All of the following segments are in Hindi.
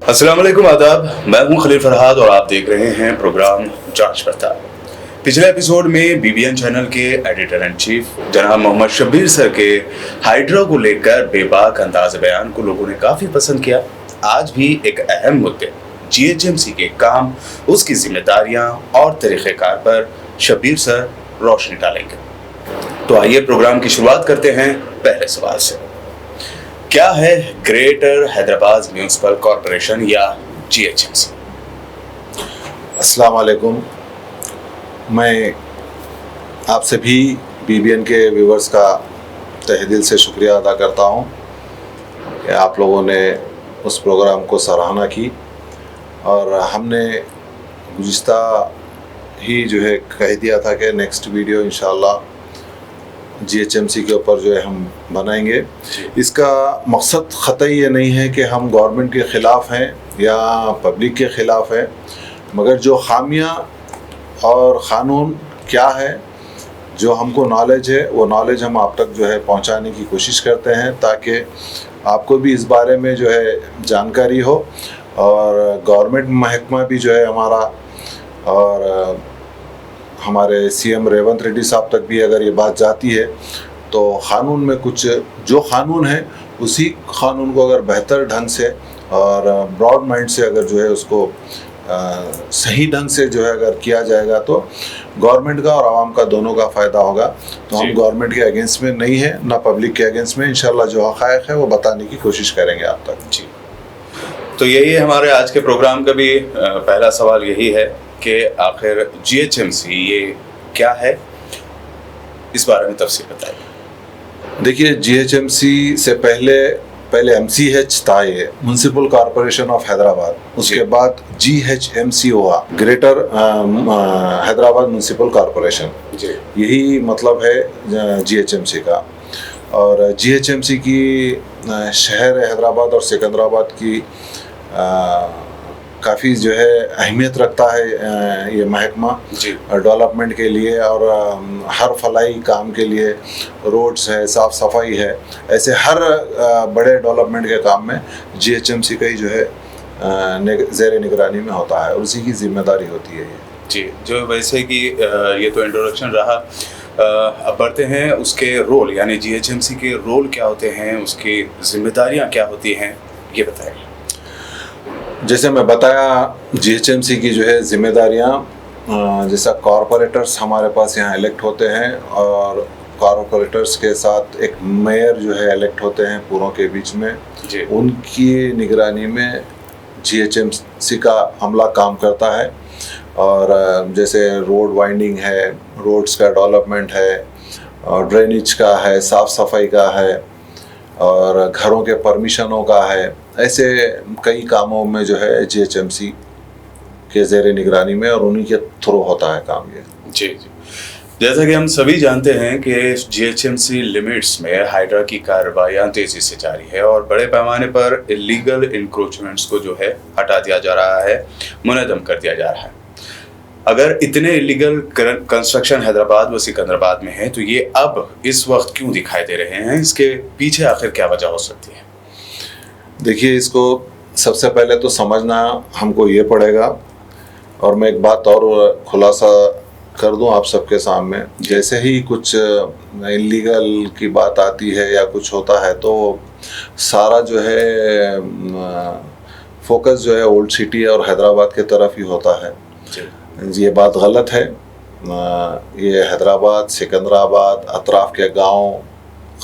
अस्सलाम वालेकुम, आदाब। मैं हूं खलील फरहाद और आप देख रहे हैं प्रोग्राम जांच पड़ताल। पिछले एपिसोड में बीबीएन चैनल के एडिटर एंड चीफ जनाब मोहम्मद शब्बीर सर के हाइड्रा को लेकर बेबाक अंदाज बयान को लोगों ने काफ़ी पसंद किया। आज भी एक अहम मुद्दे जीएचएमसी के काम, उसकी जिम्मेदारियां और तरीक़ेकार पर शब्बीर सर रोशनी डालेंगे। तो आइए प्रोग्राम की शुरुआत करते हैं पहले सवाल से। क्या है ग्रेटर हैदराबाद म्यूनिसिपल कॉरपोरेशन या जीएचएमसी? अस्सलाम वालेकुम। मैं आपसे भी बीबीएन के व्यूवर्स का तहे दिल से शुक्रिया अदा करता हूँ कि आप लोगों ने उस प्रोग्राम को सराहना की और हमने गुज़िश्ता ही कह दिया था कि नेक्स्ट वीडियो इंशाअल्लाह जीएचएमसी के ऊपर हम बनाएंगे। इसका मकसद ख़तई ये नहीं है कि हम गवर्नमेंट के ख़िलाफ़ हैं या पब्लिक के ख़िलाफ़ हैं, मगर जो खामियां और क़ानून क्या है, जो हमको नॉलेज है, वो नॉलेज हम आप तक पहुंचाने की कोशिश करते हैं ताकि आपको भी इस बारे में जानकारी हो और गवर्नमेंट महकमा भी हमारा और हमारे सीएम रेवंत रेड्डी साहब तक भी अगर ये बात जाती है तो क़ानून में कुछ जो क़ानून है उसी क़ानून को अगर बेहतर ढंग से और ब्रॉड माइंड से अगर उसको सही ढंग से अगर किया जाएगा तो गवर्नमेंट का और आवाम का दोनों का फ़ायदा होगा। तो हम गवर्नमेंट के अगेंस्ट में नहीं है, ना पब्लिक के अगेंस्ट में। इंशाल्लाह जो हक़ाइक़ है वो बताने की कोशिश करेंगे आप तक। जी, तो यही हमारे आज के प्रोग्राम का भी पहला सवाल यही है कि आखिर जीएचएमसी ये क्या है, इस बारे में तफसील बताइए। देखिए, जीएचएमसी से पहले एमसीएच था, ये म्युनिसिपल कॉरपोरेशन ऑफ हैदराबाद। उसके बाद जीएचएमसी हुआ, ग्रेटर हैदराबाद म्युनिसिपल कॉरपोरेशन। यही मतलब है जीएचएमसी का। और जीएचएमसी की शहर हैदराबाद और सिकंदराबाद की काफ़ी अहमियत रखता है ये महकमा डेवलपमेंट के लिए और हर फलाई काम के लिए। रोड्स है, साफ़ सफाई है, ऐसे हर बड़े डेवलपमेंट के काम में जीएचएमसी का ही ज़ेर निगरानी में होता है और उसी की जिम्मेदारी होती है ये। जी, जो वैसे कि ये तो इंट्रोडक्शन रहा। अब बढ़ते हैं उसके रोल, यानी जीएचएमसी के रोल क्या होते हैं, उसकी जिम्मेदारियाँ क्या होती हैं, ये बताइए। जैसे मैं बताया, जीएचएमसी की जिम्मेदारियाँ, जैसा कॉरपोरेटर्स हमारे पास यहाँ इलेक्ट होते हैं और कॉरपोरेटर्स के साथ एक मेयर इलेक्ट होते हैं पूरों के बीच में। उनकी निगरानी में जीएचएमसी का अमला काम करता है। और जैसे रोड वाइंडिंग है, रोड्स का डेवलपमेंट है, और ड्रेनेज का है, साफ़ सफाई का है, और घरों के परमिशनों का है। ऐसे कई कामों में जीएचएमसी के ज़ेर निगरानी में और उन्हीं के थ्रू होता है काम ये। जी, जैसा कि हम सभी जानते हैं कि जीएचएमसी लिमिट्स में हाइड्रा की कार्रवाइयाँ तेज़ी से जारी है और बड़े पैमाने पर इलीगल इंक्रोचमेंट्स को हटा दिया जा रहा है, मुनज़्ज़म कर दिया जा रहा है। अगर इतने इलीगल कंस्ट्रक्शन हैदराबाद व सिकंदराबाद में है तो ये अब इस वक्त क्यों दिखाई दे रहे हैं? इसके पीछे आखिर क्या वजह हो सकती है? देखिए, इसको सबसे पहले तो समझना हमको ये पड़ेगा और मैं एक बात और खुलासा कर दूं आप सबके सामने। जैसे ही कुछ इलीगल की बात आती है या कुछ होता है तो सारा फोकस ओल्ड सिटी और हैदराबाद के तरफ ही होता है। ये बात गलत है। ये हैदराबाद, सिकंदराबाद, अतराफ़ के गांव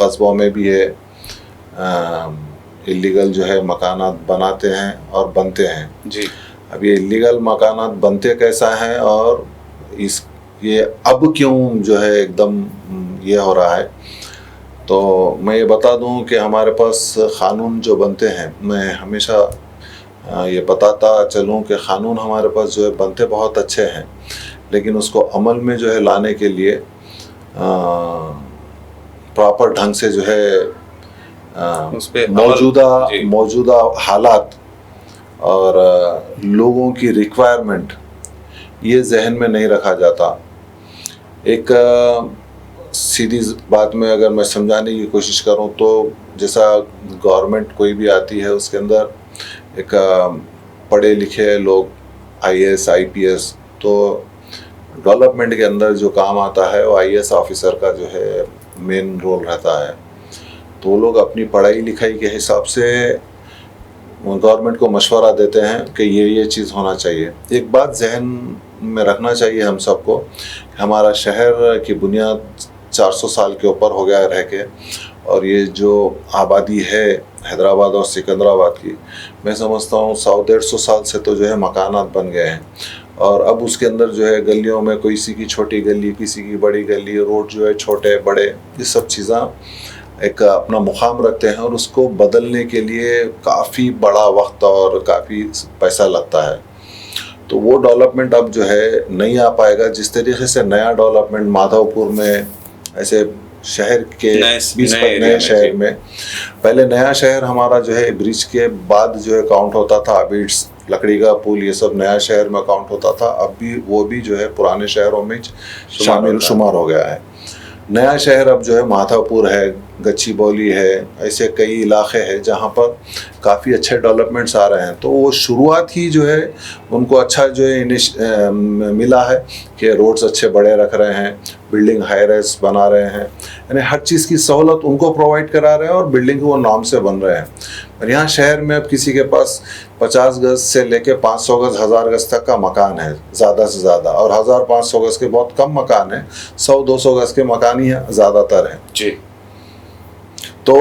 कस्बों में भी ये इलीगल मकानात बनाते हैं और बनते हैं। जी, अब ये इलीगल मकानात बनते कैसा है और ये अब क्यों एकदम ये हो रहा है, तो मैं ये बता दूं कि हमारे पास क़ानून जो बनते हैं, मैं हमेशा ये बताता चलूं कि क़ानून हमारे पास बनते बहुत अच्छे हैं, लेकिन उसको अमल में लाने के लिए प्रॉपर ढंग से मौजूदा हालात और लोगों की रिक्वायरमेंट ये जहन में नहीं रखा जाता। एक सीधी बात में अगर मैं समझाने की कोशिश करूं तो जैसा गवर्नमेंट कोई भी आती है उसके अंदर एक पढ़े लिखे लोग, आईएएस आईपीएस, तो डेवलपमेंट के अंदर जो काम आता है वो आईएएस ऑफिसर का जो है मेन रोल रहता है। तो वो लोग अपनी पढ़ाई लिखाई के हिसाब से गवर्नमेंट को मशवरा देते हैं कि ये चीज़ होना चाहिए। एक बात जहन में रखना चाहिए हम सबको, हमारा शहर की बुनियाद 400 साल के ऊपर हो गया रह के, और ये जो आबादी है हैदराबाद और सिकंदराबाद की, मैं समझता हूँ 100-150 साल से तो जो है मकानात बन गए हैं, और अब उसके अंदर जो है गलियों में कोई किसी की छोटी गली, किसी की बड़ी गली, रोड जो है छोटे बड़े, ये सब चीज़ें एक अपना मुकाम रखते हैं, और उसको बदलने के लिए काफ़ी बड़ा वक्त और काफ़ी पैसा लगता है। तो वो डेवलपमेंट अब जो है नहीं आ पाएगा जिस तरीके से नया डेवलपमेंट माधवपुर में, ऐसे शहर के 20 नए शहर में, पहले नया शहर हमारा जो है ब्रिज के बाद जो है काउंट होता था, बिट्स, लकड़ी का पुल, ये सब नया शहर में काउंट होता था। अब भी वो भी जो है पुराने शहरों में शुमार हो गया है। नया शहर अब जो है माधवपुर है, गच्चीबौली है, ऐसे कई इलाके हैं जहाँ पर काफ़ी अच्छे डेवलपमेंट्स आ रहे हैं। तो वो शुरुआत ही जो है उनको अच्छा जो है मिला है कि रोड्स अच्छे बड़े रख रहे हैं, बिल्डिंग हाई राइज बना रहे हैं, यानी हर चीज़ की सहूलत उनको प्रोवाइड करा रहे हैं, और बिल्डिंग वो नाम से बन रहे हैं। और यहाँ शहर में अब किसी के पास 50 गज से लेके 500 गज 1000 गज तक का मकान है ज़्यादा से ज़्यादा, और 1500 गज के बहुत कम मकान है, 100-200 गज के मकान ही ज़्यादातर हैं जी। तो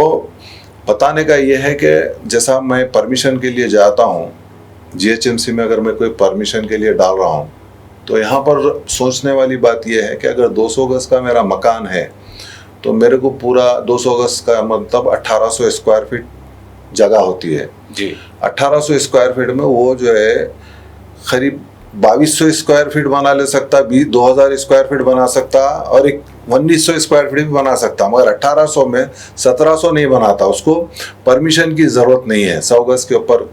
बताने का ये है कि जैसा मैं परमिशन के लिए जाता हूँ जीएचएमसी में, अगर मैं कोई परमिशन के लिए डाल रहा हूँ, तो यहाँ पर सोचने वाली बात यह है कि अगर 200 गज का मेरा मकान है तो मेरे को पूरा 200 गज का मतलब 1800 स्क्वायर फीट जगह होती है जी। 1800 स्क्वायर फीट में वो जो है करीब 2200 स्क्वायर फीट बना ले सकता, 2000 स्क्वायर फीट बना सकता, और एक 1900 स्क्वायर फीट भी बना सकता, मगर 1800 में 1700 नहीं बनाता। उसको परमिशन की ज़रूरत नहीं है, 100 गज के ऊपर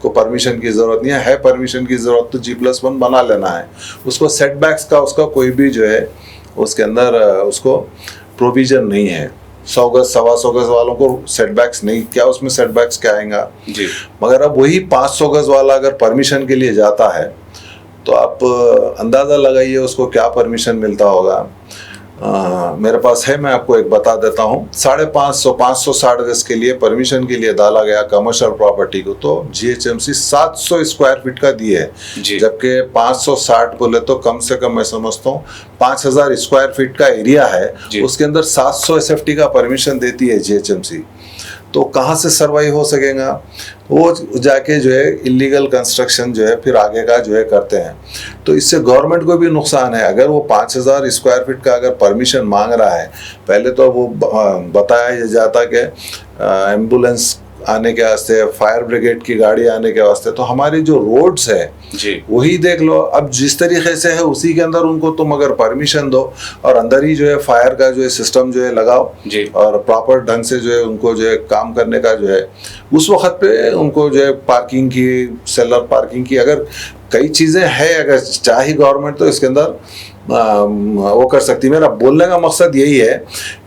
को परमिशन की ज़रूरत नहीं है परमिशन की ज़रूरत तो G+1 बना लेना है। उसको सेटबैक्स का उसका कोई भी जो है उसके अंदर उसको प्रोविज़न नहीं है। 100 गज 125 गज वालों को सेटबैक्स नहीं, क्या उसमें सेटबैक्स क्या आएगा जी। मगर अब वही 500 गज वाला अगर परमिशन के लिए जाता है तो आप अंदाज़ा लगाइए उसको क्या परमिशन मिलता होगा। मेरे पास है, मैं आपको एक बता देता हूँ। 560 गज के लिए परमिशन के लिए डाला गया कमर्शियल प्रॉपर्टी को, तो जीएचएमसी 700 स्क्वायर फीट का दिए है, जबकि 560 बोले तो कम से कम मैं समझता हूँ 5000 स्क्वायर फीट का एरिया है, उसके अंदर 700 एसएफटी का परमिशन देती है जीएचएमसी। तो कहाँ से सर्वाइव हो सकेगा? वो जाके जो है इलीगल कंस्ट्रक्शन जो है फिर आगे का जो है करते हैं। तो इससे गवर्नमेंट को भी नुकसान है। अगर वो 5000 स्क्वायर फीट का अगर परमिशन मांग रहा है, पहले तो वो बताया जाता कि एम्बुलेंस आने के वास्ते, फायर ब्रिगेड की गाड़ी आने के वास्ते, तो हमारी जो रोड्स है जी वही देख लो। अब जिस तरीके से है उसी के अंदर उनको तुम अगर परमिशन दो और अंदर ही जो है फायर का जो है सिस्टम जो है लगाओ जी, और प्रॉपर ढंग से जो है उनको जो है काम करने का जो है उस वक्त पे उनको जो है पार्किंग की, सेलर पार्किंग की, अगर कई चीज़ें हैं, अगर चाहे गवर्नमेंट तो इसके अंदर वो कर सकती है। मेरा बोलने का मकसद यही है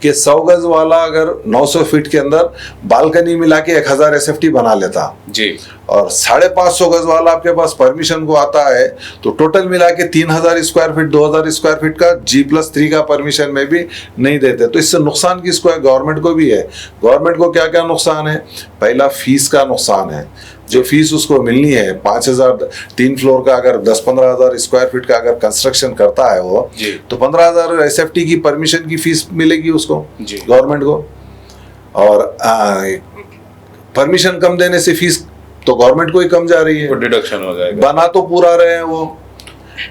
कि 100 गज वाला अगर 900 फीट के अंदर बालकनी मिला के 1000 एसएफटी बना लेता जी, और 550 गज वाला आपके पास परमिशन को आता है तो टोटल मिला के 3000 स्क्वायर फीट 2000 स्क्वायर फीट का G+3 का परमिशन में भी नहीं देते। तो इससे नुकसान किसको है? गवर्नमेंट को भी है। गवर्नमेंट को क्या क्या नुकसान है? पहला फीस का नुकसान है, जो फीस उसको मिलनी है 5000, 3 फ्लोर का अगर 10-15 हजार स्क्वायर फीट का अगर कंस्ट्रक्शन करता है वो तो 15,000 एसएफटी की परमिशन की फीस मिलेगी उसको गवर्नमेंट को। और परमिशन कम देने से फीस तो गवर्नमेंट को ही कम जा रही है, डिडक्शन हो जाएगा। बना तो पूरा रहे हैं वो।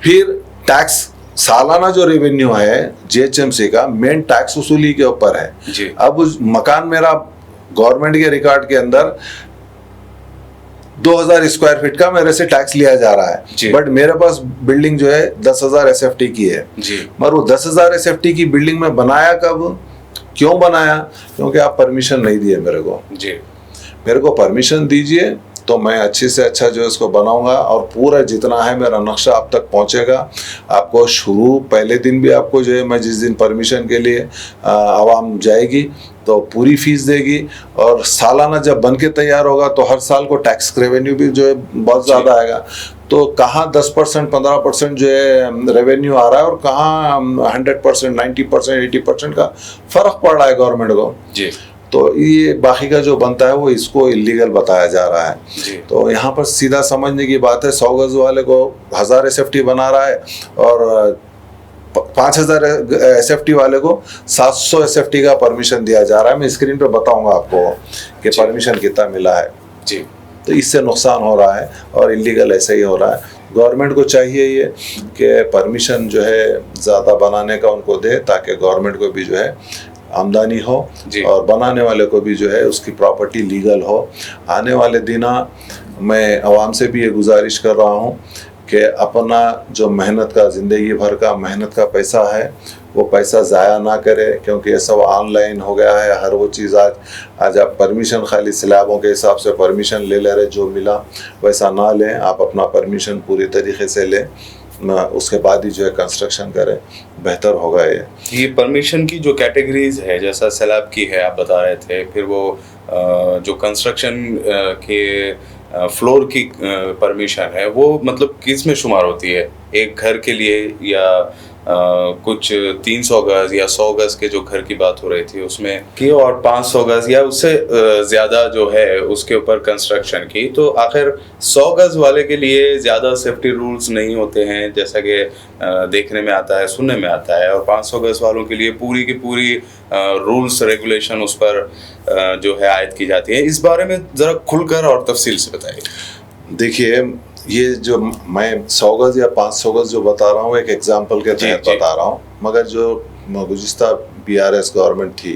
फिर टैक्स, सालाना जो रेवेन्यू है जीएचएमसी का मेन टैक्स वसूली के ऊपर है जी। अब उस मकान मेरा गवर्नमेंट के रिकॉर्ड के अंदर 2000 स्क्वायर फीट का मेरे से टैक्स लिया जा रहा है, बट मेरे पास बिल्डिंग जो है 10,000 एसएफटी की है जी। मगर वो 10,000 एसएफटी की बिल्डिंग में बनाया कब, क्यों बनाया? क्योंकि आप परमिशन नहीं दिए मेरे को जी। मेरे को परमिशन दीजिए, तो मैं अच्छे से अच्छा जो है इसको बनाऊंगा और पूरा जितना है मेरा नक्शा आप तक पहुंचेगा। आपको शुरू पहले दिन भी आपको जो है मैं जिस दिन परमिशन के लिए आवाम जाएगी तो पूरी फीस देगी, और सालाना जब बन के तैयार होगा तो हर साल को टैक्स रेवेन्यू भी जो है बहुत ज़्यादा आएगा। तो कहाँ 10% 15% जो है रेवेन्यू आ रहा है और कहाँ 100% 90% 80% का फ़र्क पड़ रहा है गवर्नमेंट को जी। तो ये बाकी का जो बनता है वो इसको इलीगल बताया जा रहा है जी। तो यहाँ पर सीधा समझने की बात है, 100 गज वाले को 1000 SFT बना रहा है और 5000 SFT वाले को 700 SFT का परमिशन दिया जा रहा है। मैं स्क्रीन पे बताऊंगा आपको कि परमिशन कितना मिला है जी। तो इससे नुकसान हो रहा है और इलीगल ऐसे ही हो रहा है। गवर्नमेंट को चाहिए ये कि परमिशन जो है ज़्यादा बनाने का उनको दे ताकि गवर्नमेंट को भी जो है आमदनी हो और बनाने वाले को भी जो है उसकी प्रॉपर्टी लीगल हो। आने वाले दिना मैं आवाम से भी ये गुजारिश कर रहा हूँ कि अपना जो मेहनत का ज़िंदगी भर का मेहनत का पैसा है वो पैसा ज़ाया ना करे, क्योंकि ये सब ऑनलाइन हो गया है। हर वो चीज़ आज आप परमिशन खाली स्लैबों के हिसाब से परमिशन ले रहे, जो मिला वैसा ना लें। आप अपना परमिशन पूरी तरीके से लें, उसके बाद ही जो है कंस्ट्रक्शन करें, बेहतर होगा। ये परमिशन की जो कैटेगरीज है, जैसा स्लैब की है आप बता रहे थे, फिर वो जो कंस्ट्रक्शन के फ्लोर की परमिशन है वो मतलब किस में शुमार होती है? एक घर के लिए या कुछ 300 गज या 100 गज के जो घर की बात हो रही थी उसमें की, और 500 गज या उससे ज़्यादा जो है उसके ऊपर कंस्ट्रक्शन की। तो आखिर 100 गज वाले के लिए ज़्यादा सेफ्टी रूल्स नहीं होते हैं जैसा कि देखने में आता है, सुनने में आता है, और 500 गज वालों के लिए पूरी की पूरी रूल्स रेगुलेशन उस पर जो है आयद की जाती है। इस बारे में ज़रा खुलकर और तफसील से बताइए। देखिए, ये जो मैं 100 गज या 500 गज जो बता रहा हूँ एक एग्जाम्पल के तहत बता रहा हूँ, मगर जो गुज़िश्ता BRS गवर्नमेंट थी,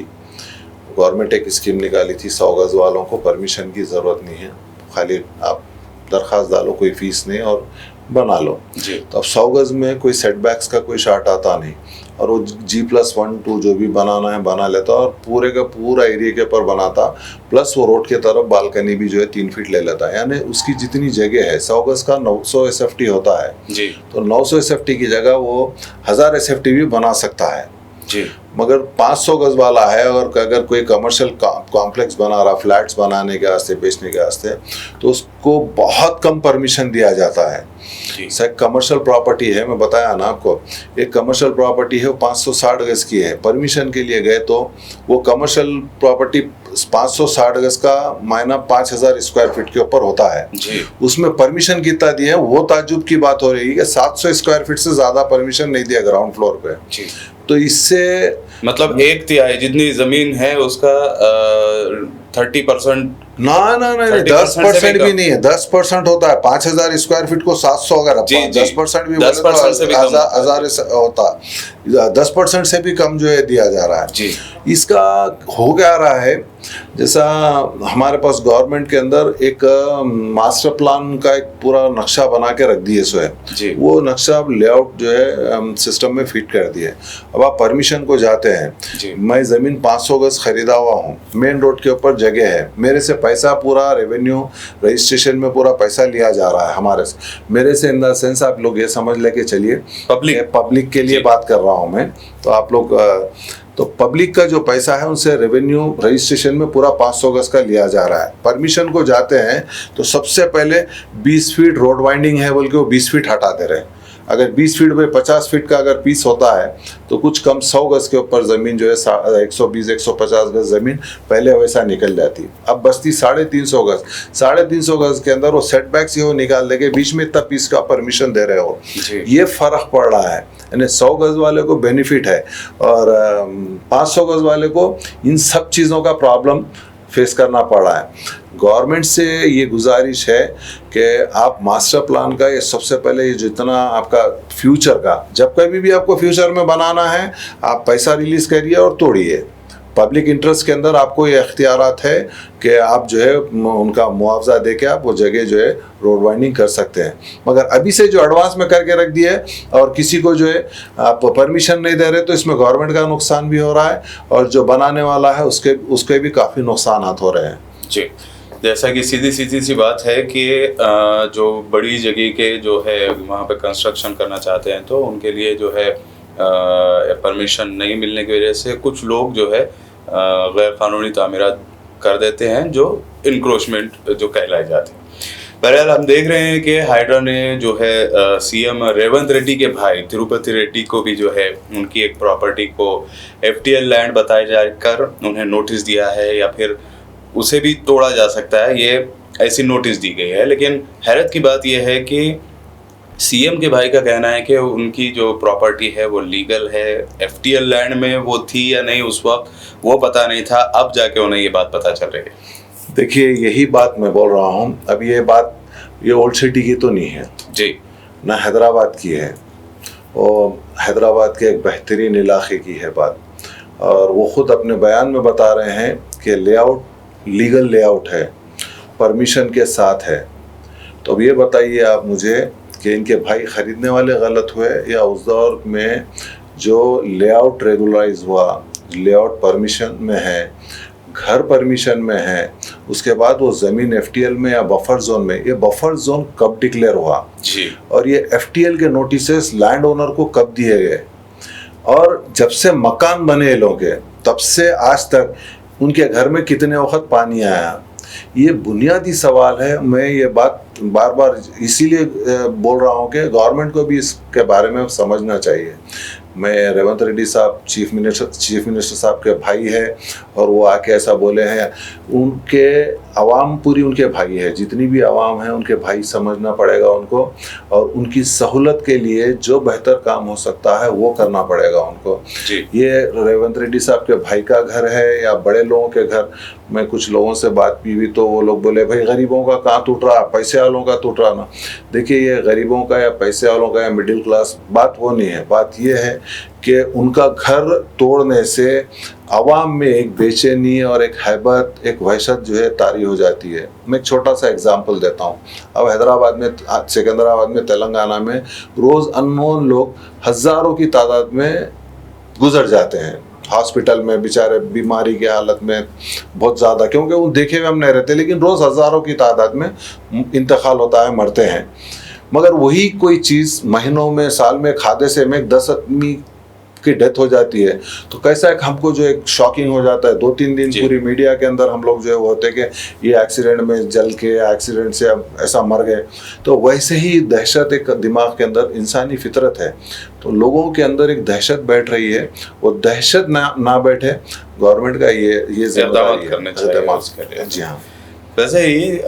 गवर्नमेंट एक स्कीम निकाली थी 100 गज वालों को परमिशन की ज़रूरत नहीं है, खाली आप दरख्वास्त डालो, कोई फ़ीस नहीं और बना लो जी। तो अब 100 गज में कोई सेटबैक्स का कोई शार्ट आता नहीं और वो G+1 2 जो भी बनाना है बना लेता और पूरे का पूरा एरिया के ऊपर बनाता, प्लस वो रोड के तरफ बालकनी भी जो है 3 फीट ले लेता, यानी उसकी जितनी जगह है 100 गज का 900 SFT होता है जी। तो 900 SFT की जगह वो 1000 SFT भी बना सकता है जी। मगर 500 गज वाला है और अगर कोई कमर्शियल कॉम्प्लेक्स बना रहा, फ्लैट्स बनाने के वास्ते, बेचने के वास्ते, तो उसको बहुत कम परमिशन दिया जाता है। सर कमर्शियल प्रॉपर्टी है, मैं बताया ना आपको, एक कमर्शियल प्रॉपर्टी है वो 560 गज की है, परमिशन के लिए गए तो वो कमर्शियल प्रॉपर्टी 560 गज का मायना 5000 स्क्वायर फीट के ऊपर होता है जी। उसमें परमिशन कितना दिया है वो ताज्जुब की बात हो रही है कि 700 स्क्वायर फीट से ज़्यादा परमिशन नहीं दिया ग्राउंड फ्लोर पे जी। तो इससे मतलब 1/3 जितनी जमीन है उसका 30% ना 10% भी नहीं है, 10% होता है। 5000 स्क्वायर फीट को 700 अगर 10% भी 1000 होता, 10% से भी कम जो है दिया जा रहा है जी। इसका हो क्या रहा है, जैसा हमारे पास गवर्नमेंट के अंदर एक मास्टर प्लान का एक पूरा नक्शा बना के रख दिए सो है जी। वो नक्शा लेआउट जो है सिस्टम में फिट कर दिए। अब आप परमिशन को जाते हैं, मैं ज़मीन 500 गज खरीदा हुआ हूँ, मेन रोड के ऊपर जगह है, मेरे से पैसा पूरा रेवेन्यू रजिस्ट्रेशन में पूरा पैसा लिया जा रहा है हमारे से, मेरे से इन द सेंस आप लोग ये समझ लेके चलिए पब्लिक के लिए बात कर रहा हूँ मैं, तो आप लोग तो पब्लिक का जो पैसा है उनसे रेवेन्यू रजिस्ट्रेशन में पूरा 500 गज का लिया जा रहा है। परमिशन को जाते हैं तो सबसे पहले 20 फीट रोड वाइंडिंग है बोल के वो 20 फीट हटा दे रहे हैं। अगर 20 फीट में 50 फीट का अगर पीस होता है तो कुछ कम 100 गज के ऊपर ज़मीन जो है 120-150 गज ज़मीन पहले वैसा निकल जाती, अब बचती 350 गज। 350 गज के अंदर वो सेटबैक्स ये निकाल देंगे, बीच में इतना पीस का परमिशन दे रहे हो, ये फ़र्क पड़ रहा है। यानी 100 गज वाले को बेनिफिट है और 500 गज वाले को इन सब चीज़ों का प्रॉब्लम फेस करना पड़ रहा है। गवर्नमेंट से ये गुजारिश है कि आप मास्टर प्लान का ये सबसे पहले ये जितना आपका फ्यूचर का, जब कभी भी आपको फ्यूचर में बनाना है आप पैसा रिलीज़ करिए और तोड़िए। पब्लिक इंटरेस्ट के अंदर आपको ये इख्तियारात है कि आप जो है उनका मुआवजा दे के आप वो जगह जो है रोड वाइंडिंग कर सकते हैं, मगर अभी से जो एडवांस में करके रख दिया है और किसी को जो है आप परमिशन नहीं दे रहे तो इसमें गवर्नमेंट का नुकसान भी हो रहा है और जो बनाने वाला है उसके भी काफ़ी नुकसान हो रहे हैं जी। जैसा कि सीधी सीधी सी बात है कि जो बड़ी जगह के जो है वहाँ पे कंस्ट्रक्शन करना चाहते हैं तो उनके लिए जो है परमिशन नहीं मिलने की वजह से कुछ लोग जो है गैर कानूनी तामीरात कर देते हैं जो इंक्रोचमेंट जो कहलाए जाते हैं। बहरहाल हम देख रहे हैं कि हाइड्रा ने जो है सीएम रेवंत रेड्डी के भाई तिरुपति रेड्डी को भी जो है उनकी एक प्रॉपर्टी को एफटीएल लैंड बताए जाकर उन्हें नोटिस दिया है या फिर उसे भी तोड़ा जा सकता है, ये ऐसी नोटिस दी गई है। लेकिन हैरत की बात यह है कि सीएम के भाई का कहना है कि उनकी जो प्रॉपर्टी है वो लीगल है, एफटीएल लैंड में वो थी या नहीं उस वक्त वो पता नहीं था, अब जाके उन्हें ये बात पता चल रही है। देखिए यही बात मैं बोल रहा हूँ, अब ये बात ये ओल्ड सिटी की तो नहीं है जी, ना हैदराबाद की है, और हैदराबाद के एक बेहतरीन इलाके की है बात, और वो खुद अपने बयान में बता रहे हैं कि लेआउट लीगल लेआउट है, परमिशन के साथ है। तो अब ये बताइए आप मुझे कि इनके भाई ख़रीदने वाले गलत हुए या उस दौर में जो लेआउट रेगुलराइज हुआ, लेआउट परमिशन में है, घर परमिशन में है, उसके बाद वो ज़मीन एफटीएल में या बफर जोन में, ये बफर जोन कब डिक्लेयर हुआ जी, और ये एफटीएल के नोटिसेस लैंड ओनर को कब दिए गए, और जब से मकान बने लोगों के तब से आज तक उनके घर में कितने वक्त पानी आया, ये बुनियादी सवाल है। मैं ये बात बार बार इसीलिए बोल रहा हूँ कि गवर्नमेंट को भी इसके बारे में समझना चाहिए। मैं रेवंत रेड्डी साहब चीफ मिनिस्टर साहब के भाई है और वो आके ऐसा बोले हैं, उनके आवाम पूरी उनके भाई है, जितनी भी आवाम है उनके भाई, समझना पड़ेगा उनको, और उनकी सहूलत के लिए जो बेहतर काम हो सकता है वो करना पड़ेगा उनको जी। ये रेवंत रेड्डी साहब के भाई का घर है या बड़े लोगों के घर। मैं कुछ लोगों से बात की हुई तो वो लोग बोले भाई गरीबों का कहाँ टूट रहा, पैसे वालों का टूट रहा ना। देखिए ये गरीबों का या पैसे वालों का या मिडिल क्लास बात वो नहीं है, बात ये है कि उनका घर तोड़ने से आवाम में एक बेचैनी और एक हैबत, एक वहशत जो है तारी हो जाती है। मैं एक छोटा सा एग्जांपल देता हूँ। अब हैदराबाद में, सिकंदराबाद में, तेलंगाना में रोज़ अननोन लोग हज़ारों की तादाद में गुजर जाते हैं हॉस्पिटल में, बेचारे बीमारी की हालत में बहुत ज़्यादा, क्योंकि वो देखे हुए हम नहीं रहते, लेकिन रोज़ हज़ारों की तादाद में इंतकाल होता है, मरते हैं। मगर वही कोई चीज़ महीनों में, साल में, खादे से में 10 आदमी की डेथ हो जाती है तो कैसा एक हमको जो एक शॉकिंग हो जाता है। 2-3 दिन पूरी मीडिया के अंदर हम लोग जो है वो होते कि ये एक्सीडेंट में जल के, एक्सीडेंट से ऐसा मर गए। तो वैसे ही दहशत एक दिमाग के अंदर, इंसानी फितरत है, तो लोगों के अंदर एक दहशत बैठ रही है। वो दहशत ना बैठे, गवर्नमेंट का ये जिम्मेदारी है। जी हाँ। वैसे ही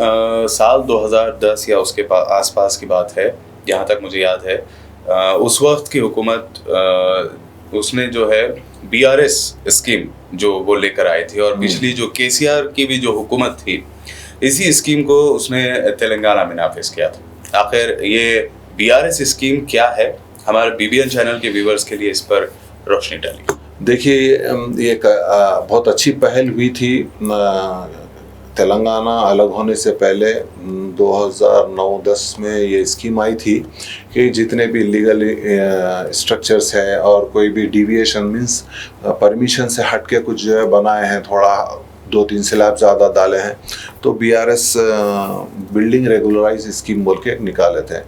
साल 2010 या उसके आसपास की बात है, जहाँ तक मुझे याद है, उस वक्त की हुकूमत उसने जो है बीआरएस स्कीम जो वो लेकर आई थी, और पिछली जो केसीआर की भी जो हुकूमत थी, इसी स्कीम को उसने तेलंगाना में नाफिज किया था। आखिर ये बीआरएस स्कीम क्या है, हमारे बीबीएन चैनल के व्यूवर्स के लिए इस पर रोशनी डालिए। देखिए ये बहुत अच्छी पहल हुई थी। तेलंगाना अलग होने से पहले 2009-10 में ये स्कीम आई थी कि जितने भी लीगल स्ट्रक्चर्स हैं और कोई भी डिविएशन मींस परमिशन से हट के कुछ जो है बनाए हैं, थोड़ा 2-3 स्लैब ज़्यादा डाले हैं, तो बीआरएस बिल्डिंग रेगुलराइज स्कीम बोल के निकाले थे।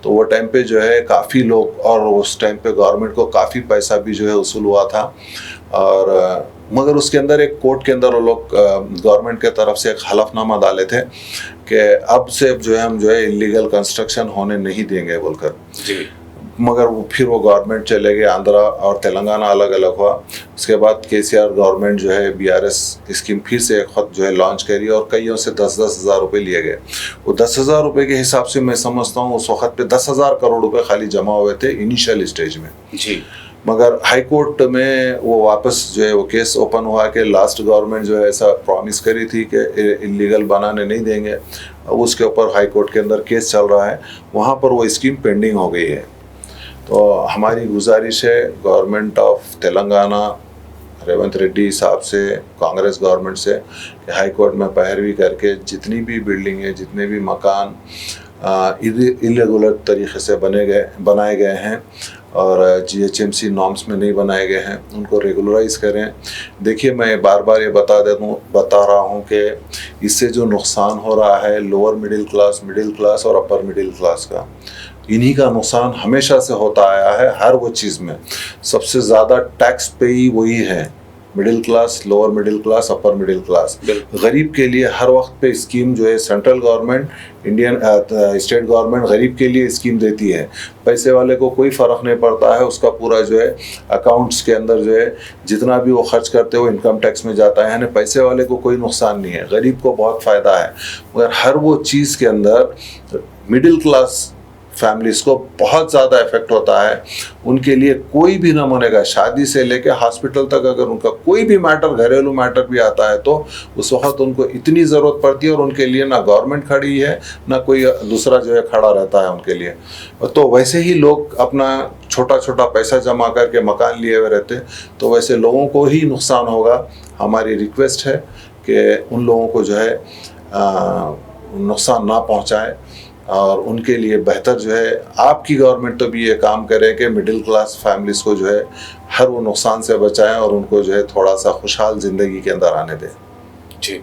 तो वो टाइम पे जो है काफ़ी लोग, और उस टाइम पे गवर्नमेंट को काफ़ी पैसा भी जो है वसूल हुआ था, और मगर उसके अंदर एक कोर्ट के अंदर वो लोग गवर्नमेंट के तरफ से एक हलफनामा डाले थे कि अब से जो है हम जो है इलीगल कंस्ट्रक्शन होने नहीं देंगे बोलकर। मगर फिर वो गवर्नमेंट चले गए, आंध्रा और तेलंगाना अलग अलग हुआ। उसके बाद केसीआर गवर्नमेंट जो है बीआरएस स्कीम फिर से एक वक्त जो है लॉन्च करी और कईयों से 10-10 हज़ार रुपये लिए गए। वो 10 हज़ार रुपये के हिसाब से मैं समझता हूँ उस वक्त पे 10,000 करोड़ रुपए खाली जमा हुए थे इनिशियल स्टेज में जी। मगर हाई कोर्ट में वो वापस जो है वो केस ओपन हुआ कि लास्ट गवर्नमेंट जो है ऐसा प्रॉमिस करी थी कि इलीगल बनाने नहीं देंगे। अब उसके ऊपर हाई कोर्ट के अंदर केस चल रहा है, वहाँ पर वो स्कीम पेंडिंग हो गई है। तो हमारी गुजारिश है गवर्नमेंट ऑफ तेलंगाना, रेवंत रेड्डी साहब से, कांग्रेस गवर्नमेंट से कि हाई कोर्ट में पैरवी करके जितनी भी बिल्डिंग है, जितने भी मकान इरेगुलर तरीके से बनाए गए हैं और GHMC नॉर्म्स में नहीं बनाए गए हैं, उनको रेगुलराइज करें। देखिए, मैं बार बार ये बता रहा हूँ कि इससे जो नुकसान हो रहा है लोअर मिडिल क्लास और अपर मिडिल क्लास का, इन्हीं का नुकसान हमेशा से होता आया है। हर वो चीज़ में सबसे ज़्यादा टैक्स पेई वही है, middle class, lower middle class, upper middle class. गरीब के लिए हर वक्त पे स्कीम जो है सेंट्रल गवर्नमेंट, स्टेट गवर्नमेंट गरीब के लिए स्कीम देती है। पैसे वाले को कोई फ़र्क नहीं पड़ता है, उसका पूरा जो है अकाउंट्स के अंदर जो है जितना भी वो खर्च करते हो इनकम टैक्स में जाता है, यानी पैसे वाले को कोई नुकसान नहीं है, गरीब को बहुत फ़ायदा है। मगर हर वो चीज़ के अंदर मिडिल क्लास फैमिलीज़ को बहुत ज़्यादा इफेक्ट होता है। उनके लिए कोई भी नमूने का, शादी से लेकर हॉस्पिटल तक, अगर उनका कोई भी मैटर, घरेलू मैटर भी आता है तो उस वक्त उनको इतनी ज़रूरत पड़ती है और उनके लिए ना गवर्नमेंट खड़ी है ना कोई दूसरा जो है खड़ा रहता है उनके लिए। तो वैसे ही लोग अपना छोटा छोटा पैसा जमा करके मकान लिए हुए रहते, तो वैसे लोगों को ही नुकसान होगा। हमारी रिक्वेस्ट है कि उन लोगों को जो है नुकसान ना पहुँचाएँ और उनके लिए बेहतर जो है आपकी गवर्नमेंट तो भी ये काम करे कि मिडिल क्लास फैमिलीज़ को जो है हर वो नुकसान से बचाएं और उनको जो है थोड़ा सा खुशहाल ज़िंदगी के अंदर आने दें। जी,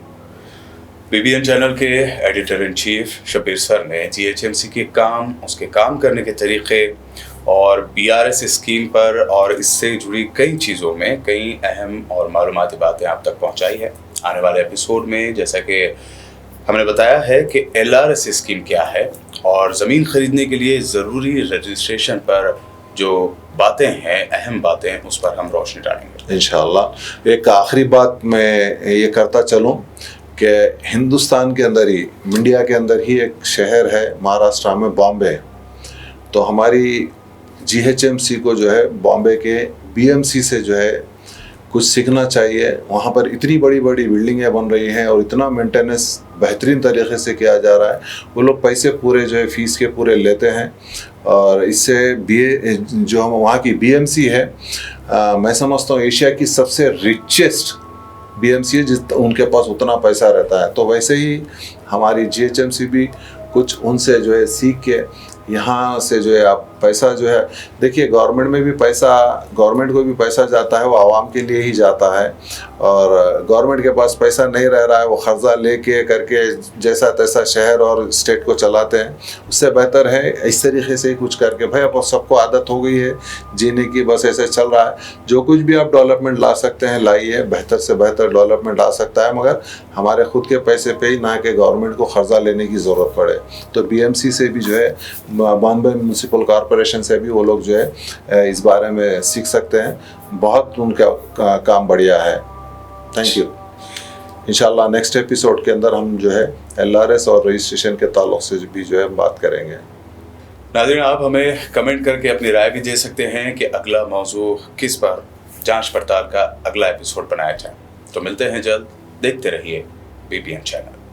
BBN चैनल के editor in chief Shabbir sir ने GHMC के काम, उसके काम करने के तरीक़े और BRS स्कीम पर और इससे जुड़ी कई चीज़ों में कई अहम और मालूमाती बातें आप तक पहुँचाई है। आने वाले एपिसोड में जैसा कि हमने बताया है कि LRS स्कीम क्या है और ज़मीन ख़रीदने के लिए ज़रूरी रजिस्ट्रेशन पर जो बातें हैं, अहम बातें, उस पर हम रोशनी डालेंगे इंशाअल्लाह। एक आखिरी बात मैं ये करता चलूँ कि हिंदुस्तान के अंदर ही, इंडिया के अंदर ही एक शहर है महाराष्ट्र में, बॉम्बे। तो हमारी GHMC को जो है बॉम्बे के BMC से जो है कुछ सीखना चाहिए। वहाँ पर इतनी बड़ी बड़ी बिल्डिंगें बन रही हैं और इतना मेंटेनेंस बेहतरीन तरीके से किया जा रहा है। वो लोग पैसे पूरे जो है फीस के पूरे लेते हैं और इससे जो हम वहाँ की BMC है, मैं समझता हूँ एशिया की सबसे रिचेस्ट BMC है, उनके पास उतना पैसा रहता है। तो वैसे ही हमारी GHMC भी कुछ उनसे जो है सीख के यहाँ से जो है आप पैसा जो है, देखिए गवर्नमेंट में भी पैसा, गवर्नमेंट को भी पैसा जाता है, वो आवाम के लिए ही जाता है। और गवर्नमेंट के पास पैसा नहीं रह रहा है, वो कर्जा लेके करके जैसा तैसा शहर और स्टेट को चलाते हैं। उससे बेहतर है इस तरीके से ही कुछ करके, भाई अब सबको आदत हो गई है जीने की, बस ऐसे चल रहा है। जो कुछ भी आप डेवलपमेंट ला सकते हैं लाइए, बेहतर से बेहतर डेवलपमेंट आ सकता है, मगर हमारे खुद के पैसे पे ही, ना कि गवर्नमेंट को कर्जा लेने की ज़रूरत पड़े। तो BMC से भी जो है, बॉम्बे म्यूनसिपल कॉरपोरेशन से भी वो लोग जो है इस बारे में सीख सकते हैं। बहुत उनका काम बढ़िया है। Thank you. इंशाल्लाह नेक्स्ट एपिसोड के अंदर हम जो है LRS और रजिस्ट्रेशन के ताल्लुक से भी जो है बात करेंगे। नाज़रीन, आप हमें कमेंट करके अपनी राय भी दे सकते हैं कि अगला मौजू किस पर जांच पड़ताल का अगला एपिसोड बनाया जाए। तो मिलते हैं जल्द, देखते रहिए BBN चैनल।